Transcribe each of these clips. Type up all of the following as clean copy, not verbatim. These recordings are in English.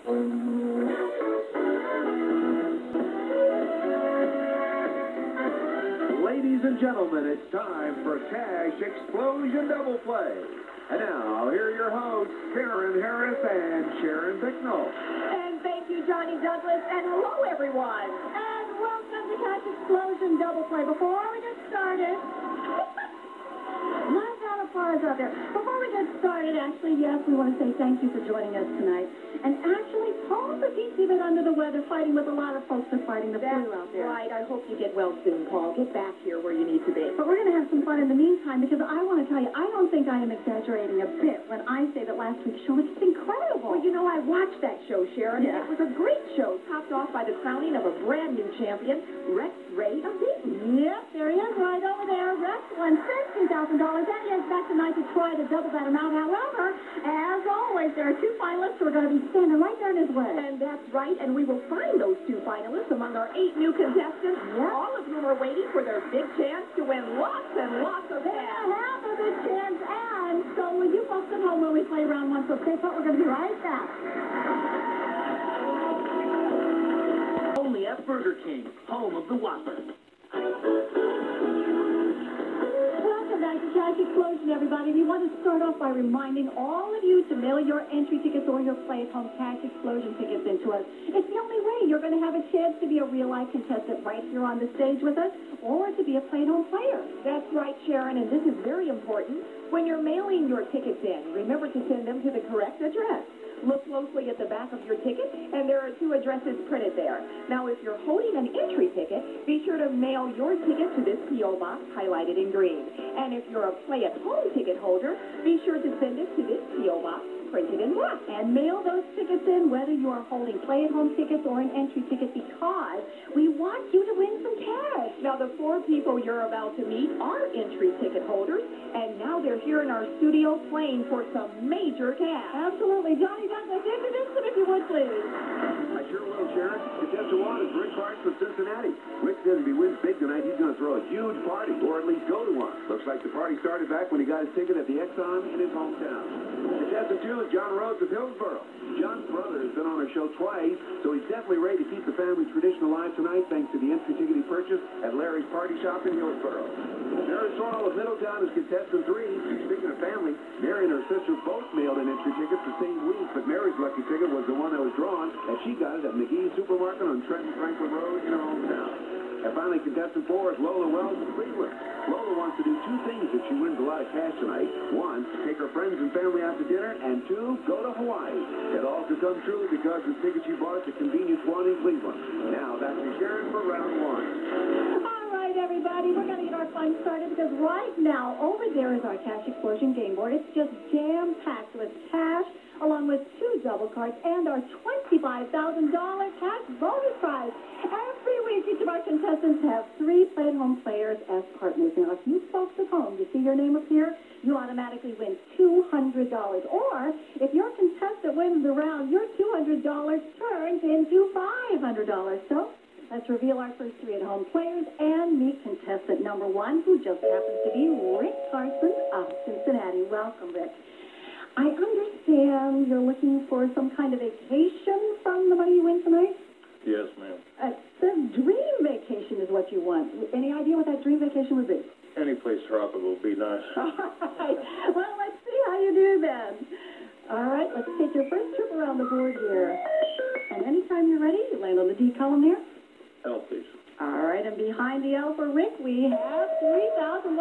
Ladies and gentlemen, it's time for Cash Explosion Double Play. And now, here are your hosts, Karen Harris and Sharon Bicknell. And thank you, Johnny Douglas, and hello, everyone. And welcome to Cash Explosion Double Play. Before we get started, live round of applause out there. Before we get started, actually, yes, we want to say thank you for joining us tonight. And actually, Paul Tapie's a bit under the weather, fighting with a lot of folks who are fighting the flu out there. Right. I hope you get well soon, Paul. Get back here where you need to be. But we're going to have some fun in the meantime, because I want to tell you, I don't think I am exaggerating a bit when I say that last week's show was just incredible. Well, you know, I watched that show, Sharon, Yeah. and it was a great show, topped off by the crowning of a brand new champion, Rex Ray of Dayton. Yep, there he is right over there. Rex won $15,000, and he has back tonight to try to double that amount. However, as always, there are two finalists who are going to be standing right there in his way. And that's right, and we will find those two finalists among our 8 new contestants, all of whom are waiting for their big chance to win lots and lots of cash. Half of the chance, and so will you folks at home when we play round one, so stay put, we're going to be right back. Only at Burger King, home of the Whopper. Welcome back to Cash Explosion, everybody. We want to start off by reminding all of you to mail your entry tickets or your play-at-home Cash Explosion tickets into us. It's the only way you're going to have a chance to be a real-life contestant right here on the stage with us, or to be a play-at-home player. That's right, Sharon, and this is very important. When you're mailing your tickets in, remember to send them to the correct address. Look closely at the back of your ticket, and there are 2 addresses printed there. Now, if you're holding an entry ticket, be sure to mail your ticket to this P.O. box highlighted in green. And if you're a play-at-home ticket holder, be sure to send it to this P.O. box printed in black. And mail those tickets in whether you are holding play-at-home tickets or an entry ticket, because we want you to win some cash. Now, the 4 people you're about to meet are entry ticket holders, and now they're here in our studio playing for some major cash. Absolutely. Johnny Douglas, introduce them if you would, please. I sure will, Sharon. Contestant 1 is Rick Tarson of Cincinnati. Rick says if he wins big tonight, he's going to throw a huge party, or at least go to one. Looks like the party started back when he got his ticket at the Exxon in his hometown. Contestant 2 is John Rhodes of Hillsboro. John's brother has been on our show twice, so he's definitely ready to keep the family tradition alive tonight thanks to the entry ticket he purchased at Larry's Party Shop in Hillsboro. Mary Sorrell of Middletown is contestant 3. Speaking of family, Mary and her sister both mailed in entry tickets the same week, but Mary's lucky ticket was the one that was drawn, as she got it at McGee's Supermarket on Trenton Franklin Road in her hometown. And finally, contestant 4 is Lola Wells of Cleveland. Lola wants to do 2 things if she wins a lot of cash tonight. 1, take her friends and family out to dinner, and 2, go to Hawaii. It'll also come true because the ticket she bought at the Convenience One in Cleveland. Now, back to Sharon for round 1. All right, everybody, we're going to get our fun started, because right now, over there is our Cash Explosion game board. It's just jam-packed with cash, along with 2 double cards and our $25,000 cash bonus prize. Every week, each of our contestants have 3 play-at-home players as partners. Now, if you folks at home, you see your name up here, you automatically win $200. Or, if your contestant wins the round, your $200 turns into $500. So, let's reveal our first 3 at-home players and meet contestant number 1, who just happens to be Rick Tarson of Cincinnati. Welcome, Rick. I understand you're looking for some kind of vacation from the money you win tonight? Yes, ma'am. The dream vacation is what you want. Any idea what that dream vacation would be? Any place tropical would be nice. All right. Well, let's see how you do then. All right, let's take your first trip around the board here. And anytime you're ready, you land on the D column there. L, please. All right, and behind the L for Rick, we have $3,100.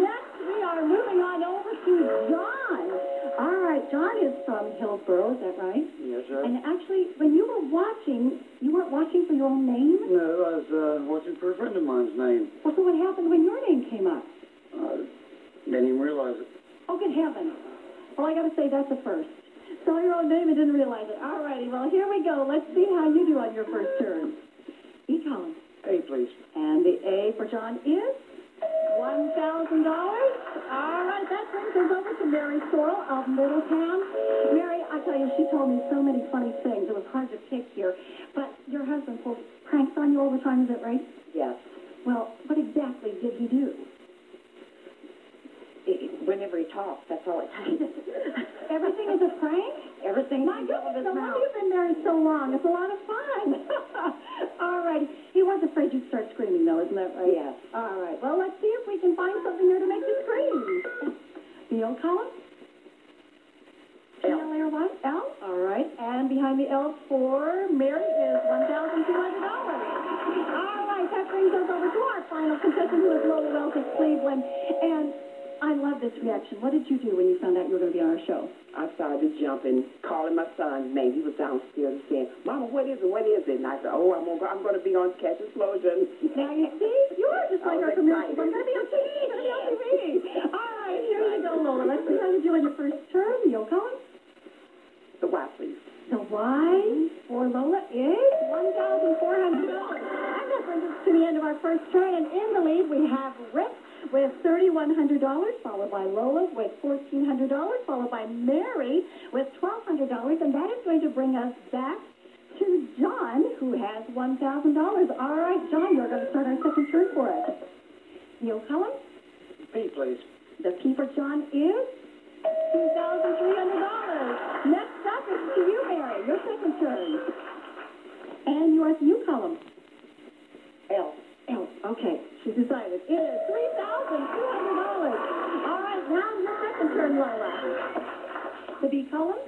Next, we are moving on over to John. All right, John is from Hillsboro, is that right? Yes, sir. And actually, when you were watching, you weren't watching for your own name? No, I was watching for a friend of mine's name. Well, so what happened when your name came up? Didn't even realize it. Oh, good heavens. Well, I got to say, that's a first. Saw your own name and didn't realize it. All righty, well, here we go. Let's see how you do on your first turn. E column. A, please. And the A for John is $1,000. All right, that brings us over to Mary Sorrell of Middletown. Mary, I tell you, she told me so many funny things. It was hard to pick here. But your husband pulled pranks on you all the time, is that right? Yes. Well, what exactly did he do? Whenever he talks, that's all it takes. Everything is a prank? Everything My comes out of goodness, his no wonder mouth. you've been there so long. It's a lot of fun. All right. He was afraid you'd start screaming, though, isn't that right? Yes. All right. Well, let's see if we can find something here to make you scream. The L column? L. L-A-R-Y? L? All right. And behind the L for Mary is $1,200. All right. That brings us over to our final contestant, who is Lola Wells of Cleveland. And I love this reaction. What did you do when you found out you were going to be on our show? I started jumping, calling my son's name. He was downstairs saying, "Mama, what is it? What is it?" And I said, "Oh, I'm going to be on Catch Explosion." Now, see, you're just like our commercials. I'm going to be on TV. I'm going to be on TV. All right, here you go, Lola. Let's see how you do on your first turn. The O column. The Y, please. The Y for Lola is $1,400. And that brings us to the end of our first turn. And in the lead, we have Rick with $3,100, followed by Lola with $1,400, followed by Mary with $1,200. And that is going to bring us back to John, who has $1,000. All right, John, you're going to start our second turn for us. The O column. P, please. The P for John is $2,300. Next up is to you, Mary, your second turn. And yours, U column. L. L. Okay, she's decided. It is $3,200. All right, now your second turn, Lola. The B column.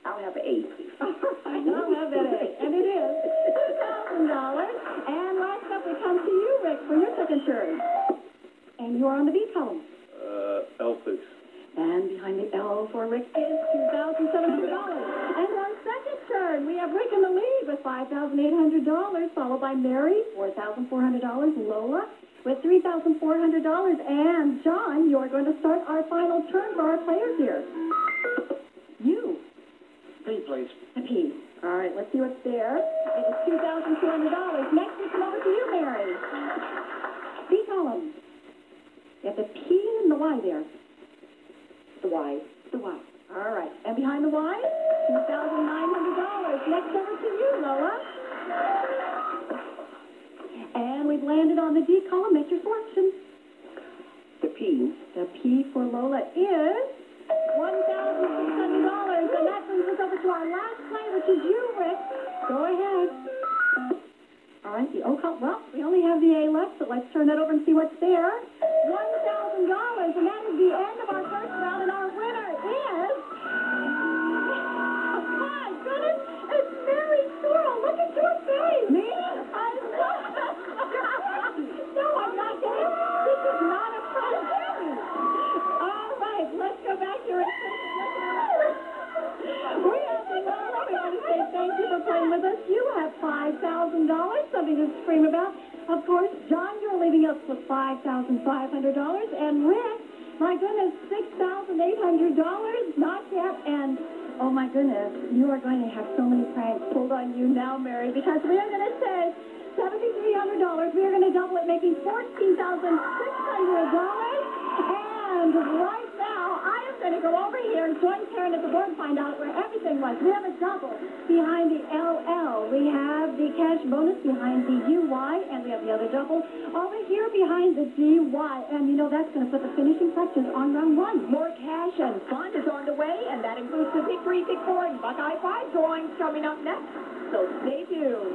I'll have an A, please. All right, I'll have that A. And it is $2,000. And last up, we come to you, Rick, for your second turn. And you're on the B column. L, please. And behind the L for Rick is $2,700. And our second turn, we have Rick in the lead with $5,800, followed by Mary, $4,400, Lola with $3,400, and John, you're going to start our final turn for our players here. You. P, please. The P. All right, let's see what's there. It is $2,200. Next, we come over to you, Mary. B column. You have the P and the Y there. The Y. The Y. All right. And behind the Y, $2,900. Next over to you, Lola. And we've landed on the D column. Make your selection. The P. The P for Lola is $1,600. And that brings us over to our last play, which is you, Rick. Go ahead. All right, the O column. Well, we only have the A left, so let's turn that over and see what's there. $1,000, and that is the end of our first round, and our winner is... Oh, my goodness, it's Mary Sorrell. Look at your face. Me? I love it. No, I'm not kidding. This is not a friend. All right, let's go back to it. We have another. We want to say thank you for playing with us. You have $5,000, something to scream about. Of course, John, you're leaving us with $5,500. And Rick, my goodness, $6,800. Not yet. And, oh, my goodness, you are going to have so many pranks pulled on you now, Mary, because we are going to say $7,300. We are going to double it, making $14,600. And right now, I am going to go over here and join Karen at the board and find out where everything was. We have a double behind the LL. We have the cash bonus behind the UY, and we have the other double over here behind the DY. And, you know, that's going to put the finishing touches on round one. More cash and fun is on the way, and that includes the Pick 3, Pick 4, and Buckeye 5 drawings coming up next. So stay tuned.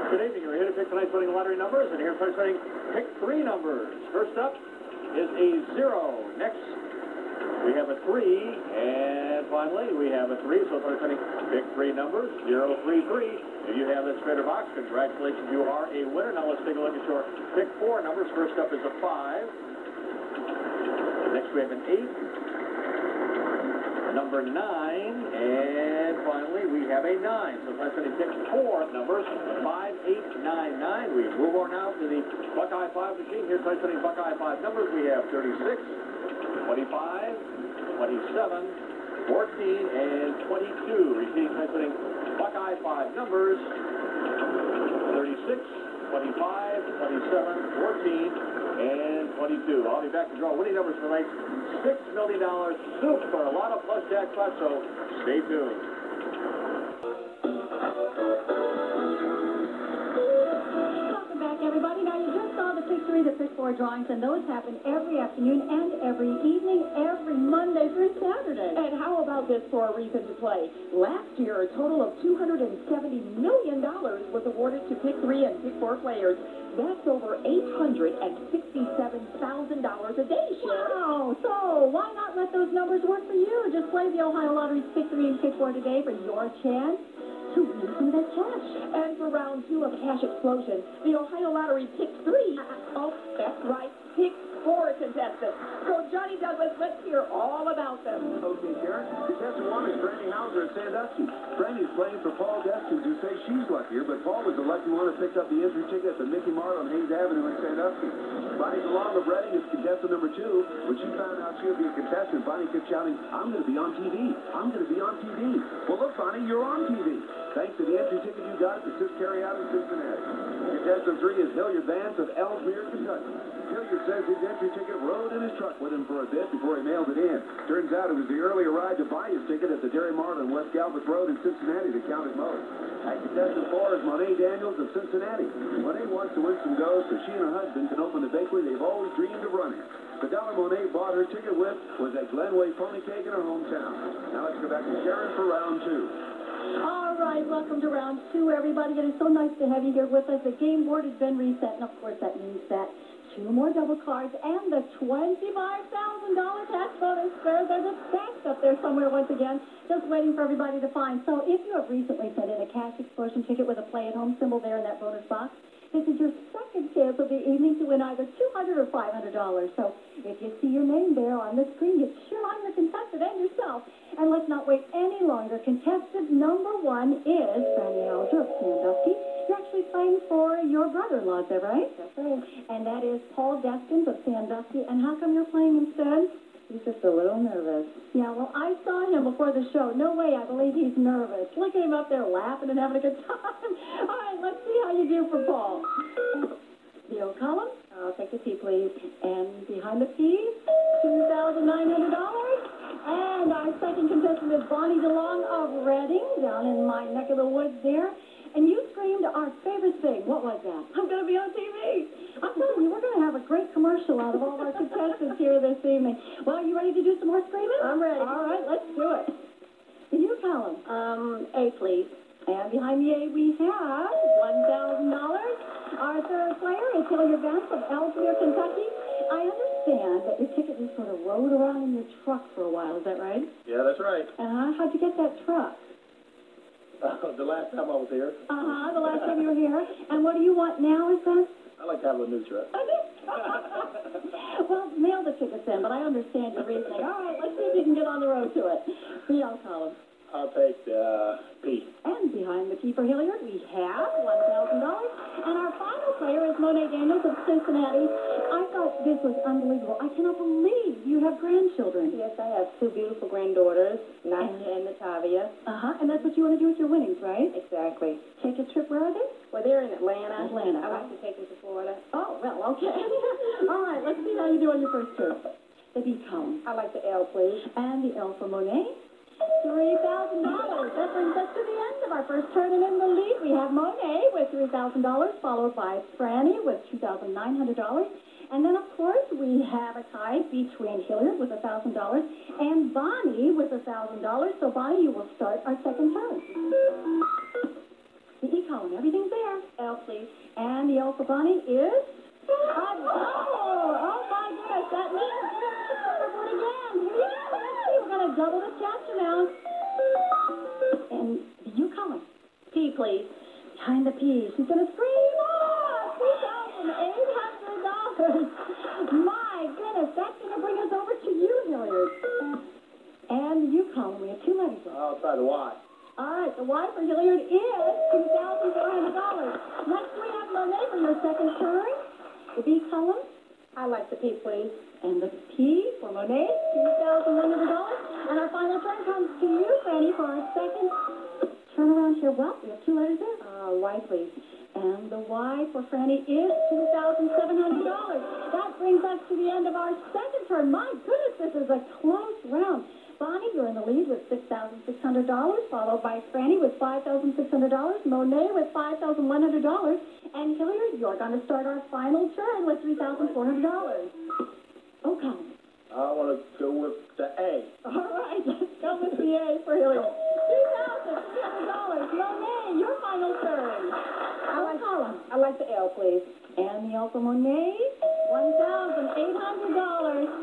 Good evening. We're here to pick tonight's winning lottery numbers, and here's tonight's winning Pick 3 numbers. First up is a 0. Next, we have a 3, and finally, we have a 3. So tonight's winning Pick 3 numbers, 0, 3, 3. If you have this straighter box, congratulations, you are a winner. Now let's take a look at your Pick 4 numbers. First up is a 5. Next, we have an 8. Number 9, and finally we have a 9. So let's say pick 4 numbers, 5, 8, 9, 9. We move on now to the Buckeye 5 machine. Here's tonight's Buckeye 5 numbers. We have 36, 25, 27, 14, and 22. Repeating tonight's Buckeye 5 numbers, 36, 25, 27, 14, and 22. I'll be back to draw winning numbers for tonight's $6 million soup for a lot of plus jackpots, so stay tuned. Welcome back, everybody. Now, you just saw Pick 4 drawings, and those happen every afternoon and every evening, every Monday through Saturday. And how about this for a reason to play? Last year, a total of $270 million was awarded to Pick 3 and Pick 4 players. That's over $867,000 a day, Sharon. Wow! So, why not let those numbers work for you? Just play the Ohio Lottery's Pick 3 and Pick 4 today for your chance to win some of that cash. And for round 2 of Cash Explosion, the Ohio Lottery Pick 3, that's right, Pick 4 contestants. So, Johnny Douglas, let's hear all about them. Okay, Sharon. Contestant 1 is Brandy Hauser at Sandusky. Brandy's playing for Paul Destins, who says she's luckier, but Paul was the lucky one who picked up the entry ticket at the Mickey Mart on Hayes Avenue in Sandusky. Bonnie DeLong of Reading is contestant number 2. When she found out she would be a contestant, Bonnie kept shouting, "I'm going to be on TV. I'm going to be on TV." Well, look, Bonnie, you're on TV. Thanks to the entry ticket you got at the Sis Carry Out in Cincinnati. Contestant 3 is Hilliard Vance of Ellesmere, Kentucky. Hilliard says his entry ticket rode in his truck with him for a bit before he mailed it in. Turns out it was the earlier ride to buy his ticket at the Dairy Mart on West Galbraith Road in Cincinnati that counted most. And contestant 4 is Monet Daniels of Cincinnati. Monet wants to win some dough so she and her husband can open the bakery they've always dreamed of running. The dollar Monet bought her ticket with was at Glenway Pony Cake in her hometown. Now let's go back to Sharon for round 2. All right, welcome to round 2, everybody. It is so nice to have you here with us. The game board has been reset, and of course that means that 2 more double cards and the $25,000 tax bonus. They're just stacked up there somewhere once again, just waiting for everybody to find. So if you have recently sent in a Cash Explosion ticket with a play-at-home symbol there in that bonus box, this is your second chance of the evening to win either $200 or $500. So if you see your name there on the screen, get sure I'm the contestant and yourself. And let's not wait any longer. Contestant number 1 is Franny Alger of Sandusky. You're actually playing for your brother-in-law, is that right? That's right. And that is Paul Destins of Sandusky. And how come you're playing instead? He's just a little nervous. Yeah, well, I saw him before the show. No way, I believe he's nervous. Look at him up there laughing and having a good time. All right, let's see how you do for Paul. The O column. I'll take the T, please. And behind the P, $2,900. And our second contestant is Bonnie DeLong of Reading, down in my neck of the woods there. And you screamed our favorite thing. What was that? I'm going to be on TV. I'm telling you, we're going to have a great commercial out of all of our contestants here this evening. Well, are you ready to do some more screaming? I'm ready. All right, let's do it. The U column. A, please. And behind the A, we have $1,000. Our third player is Hilliard Vance of Ellesmere, Kentucky. I understand that your ticket just sort of rode around in your truck for a while. Is that right? Yeah, that's right. How'd you get that truck? The last time I was here, The last time you were here. And what do you want now, is that? I like to have a new truck. Well, mail the tickets in, but I understand your reasoning. All right, let's see if you can get on the road to it. The L column. I'll take P. And behind the P for Hilliard, we have $1,000. And our final player is Monet Daniels of Cincinnati. I thought this was unbelievable. I cannot believe you have grandchildren. Yes, I have 2 beautiful granddaughters, Nadia and Natavia. And that's what you want to do with your winnings, right? Exactly. Take a trip. Where are they? Well, they're in Atlanta. Atlanta. I like to take them to Florida. Oh, well, okay. All right, let's see how you do on your first trip. The B column. I like the L, please. And the L for Monet. $3,000. That brings us to the end of our first turn, and in the lead we have Monet with $3,000, followed by Franny with $2,900. And then, of course, we have a tie between Hilliard with $1,000 and Bonnie with $1,000. So, Bonnie, you will start our second turn. The E column, everything's there. L, please. And the L for Bonnie is a double. Oh, my goodness. That means do it again. Here we go. Let's see. We're going to double the chapter now. And the U column. P, please. Behind the P. She's going to scream. $3,800. My goodness. That's going to bring us over to you, Hilliard. And the U column. We have 2 letters left. I'll try the Y. All right, the Y for Hilliard is $2,400. Next, we have Monet for your second turn. The B column. I like the P, please. And the P for Monet, $2,100. And our final turn comes to you, Franny, for our second turn around here. Well, we have 2 letters there. Y, please. And the Y for Franny is $2,700. That brings us to the end of our second turn. My goodness, this is a close round. Bonnie, you're in the lead with $6,600, followed by Franny with $5,600, Monet with $5,100, and Hilliard, you're going to start our final turn with $3,400. Okay. I want to go with the A. All right, let's go with the A for Hilliard. $2,300. Monet, your final turn. I like the L, please. And the L for Monet, $1,800.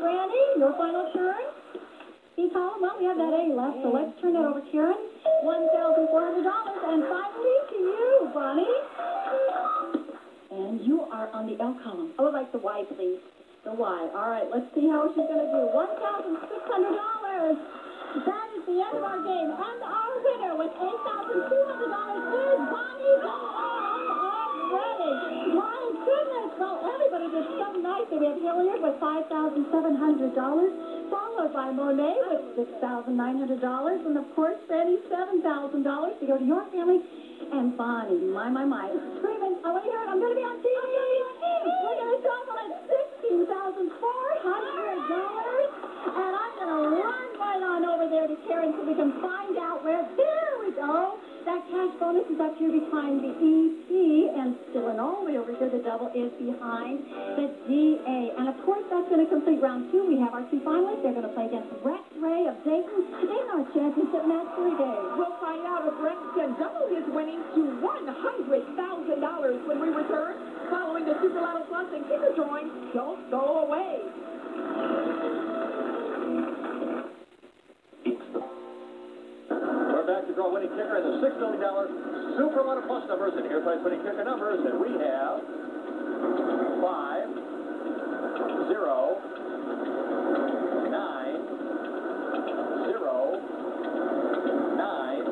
Franny, your final turn. B column, well, we have that A left, so let's turn that over to Karen. $1,400. And finally to you, Bonnie. And you are on the L column. I would like the Y, please. The Y. All right, let's see how she's going to do. $1,600. That is the end of our game. And our winner with $8,200 is Bonnie already. My goodness. Well, everybody did so nice. We have Hilliard with $5,700, followed by Monet with $6,900, and of course, Franny, $7,000 to go to your family. And Bonnie, my, screaming, I want to hear it. I'm going to be on TV. We're going to shuffle at $16,400. And I'm going to run right on over there to Karen so we can find out where. There we go. That cash bonus is up here behind the ET, and still and all the way over here, the double is behind the DA. And of course, that's going to complete round two. We have our two finalists. They're going to play against Rex Ray of Dayton in our championship match 3 days. We'll find out if Rex can double his winnings to $100,000 when we return, following the Super Lotto Plus and Kicker drawing. Don't go away. We're back to draw winning kicker and the $6 million Super Lotto Plus numbers. And here's my winning kicker numbers. And we have 5, 0, 9, 0, 9,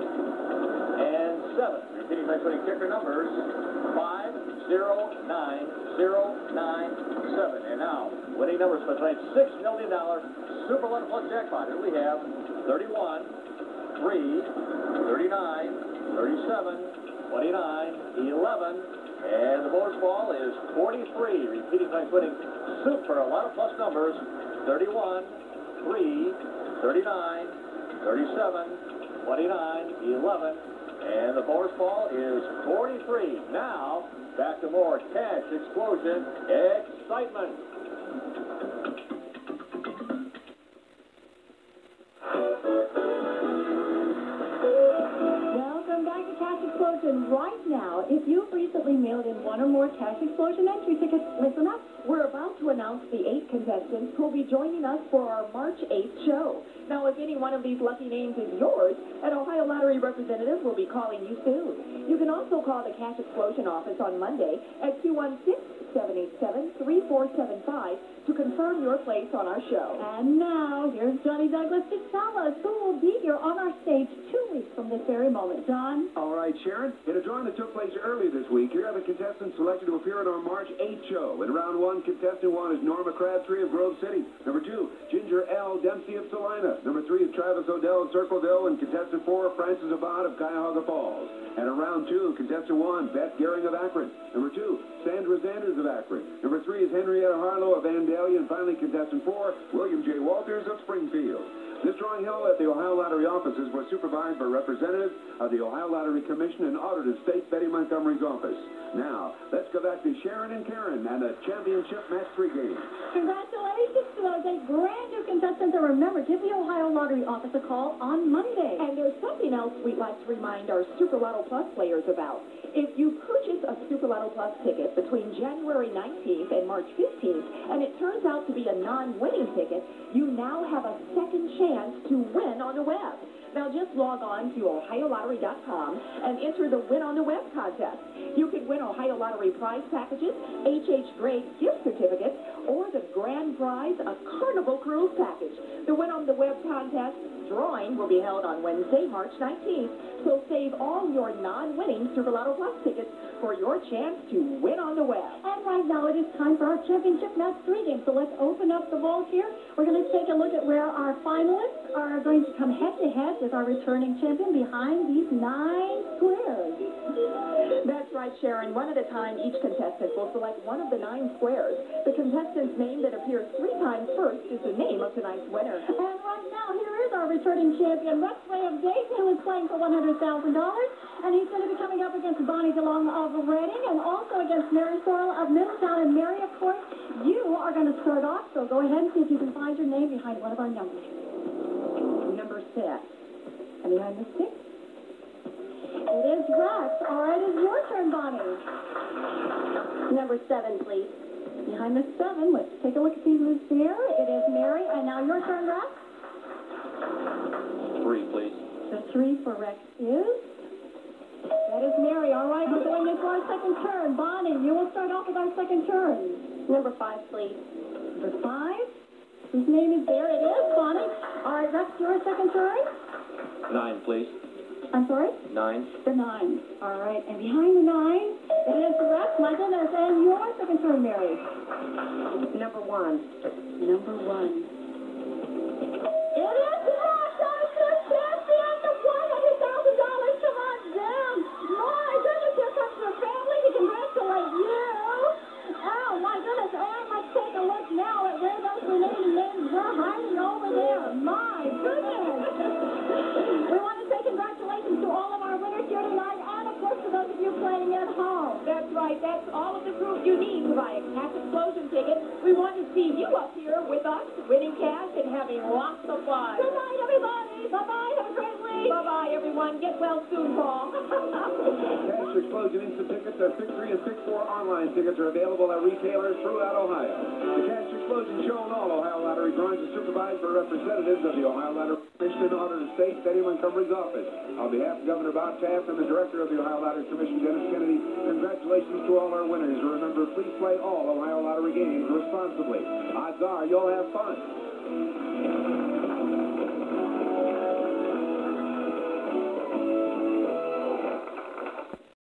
and 7. Repeating my winning kicker numbers. 5, 0, 9, 0, 9, 7. And now, winning numbers for tonight's $6 million Super Lotto Plus jackpot. Here we have 31, 3, 39, 37, 29, 11, and the bonus ball is 43. Repeating tonight's winning Super Lotto Plus numbers, 31, 3, 39, 37, 29, 11, and the bonus ball is 43. Now, back to more cash explosion excitement. Welcome back to Cash Explosion. Right now, if you've recently mailed in one or more Cash Explosion entry tickets, listen up. We're about to announce the 8 contestants who will be joining us for our March 8th show. Now, if any one of these lucky names is yours, an Ohio Lottery representative will be calling you soon. You can also call the Cash Explosion office on Monday at 216-787-3475 to confirm your place on our show. And now, here's Johnny Douglas to tell us who will be here on our stage 2 weeks from this very moment. John? All right, Sharon. In a drawing that took place earlier this week, here are the contestants selected to appear in our March 8th show. In round 1, contestant 1 is Norma Crabtree of Grove City. Number 2, Ginger L. Dempsey of Salina. Number 3 is Travis Odell of Circleville. And contestant 4, Francis Abad of Cuyahoga Falls. And in round 2, contestant 1, Beth Gehring of Akron. Number 2, Sandra Zanders of Akron. Number 3 is Henrietta Harlow of Vandalia. And finally, contestant 4, William J. Walters of Springfield. This drawing held at the Ohio Lottery offices was supervised by representatives of the Ohio Lottery Commission and audited State Betty Montgomery's office. Now, let's go back to Sharon and Karen and the championship match 3 game. Congratulations to those 8 brand new contestants. And remember, give the Ohio Lottery office a call on Monday. And there's something else we'd like to remind our Super Lotto Plus players about. If you purchase a Super Lotto Plus ticket between January 19th and March 15th, and it turns out to be a non-winning ticket, you now have a second chance to win on the web. Now just log on to OhioLottery.com and enter the Win on the Web contest. You can win Ohio Lottery prize packages, HH Grade gift certificates, or the grand prize, a Carnival Cruise package. The Win on the Web contest drawing will be held on Wednesday, March 19th, so save all your non-winning Super Lotto Plus tickets for your chance to win on the web. And right right, now it is time for our championship match 3 game. So let's open up the vault here. We're going to take a look at where our finalists are going to come head-to-head with our returning champion behind these 9 squares. That's right, Sharon. One at a time, each contestant will select one of the 9 squares. The contestant's name that appears 3 times first is the name of tonight's winner. And right now, here is our returning champion, Rex Ray of Dayton, who is playing for $100,000. And he's going to be coming up against Bonnie DeLong of Reading and also against Mary Sorrell of Middletown. And Mary, of course, you are going to start off, so go ahead and see if you can find your name behind one of our numbers. Number 6. And behind the 6? It is Rex. All right, it's your turn, Bonnie. Number 7, please. Behind the 7, let's take a look at who's there. It is Mary. And now your turn, Rex. 3, please. The 3 for Rex is... That is Mary. All right, we're going into our second turn. Bonnie, you will start off with our second turn. Number 5, please. Number 5? Whose name is there? It is Bonnie. All right, Rex, your second turn. 9, please. I'm sorry? 9. The 9. All right, and behind the 9, it is Rex. My goodness, and your second turn, Mary. Number 1. Number 1. It is Rex, our first champion of $100,000. Come on, Jim. My goodness, here comes your family to congratulate you. Oh, my goodness, and let's take a look now at where those remaining names were hiding over there. My goodness. We want to say congratulations to all of our winners here tonight, and of course to those of you playing at home. That's right. That's all of the proof you need to buy a cash explosion ticket. We want to see you up here with us, winning cash and having lots of fun. Good night, everybody. Bye-bye. Have a great week. Bye-bye, everyone. Get well soon, Paul. Cash Explosion instant tickets are 6-3 and 6-4 online tickets are available at retailers throughout Ohio. The Cash Explosion show and all Ohio Lottery drawings are supervised by representatives of the Ohio Lottery Commission in Auditor State, Betty Montgomery's office. On behalf of Governor Bob Taft and the Director of the Ohio Lottery Commission, Dennis Kennedy, congratulations to all our winners. Remember, please play all Ohio Lottery games responsibly. Odds are you'll have fun.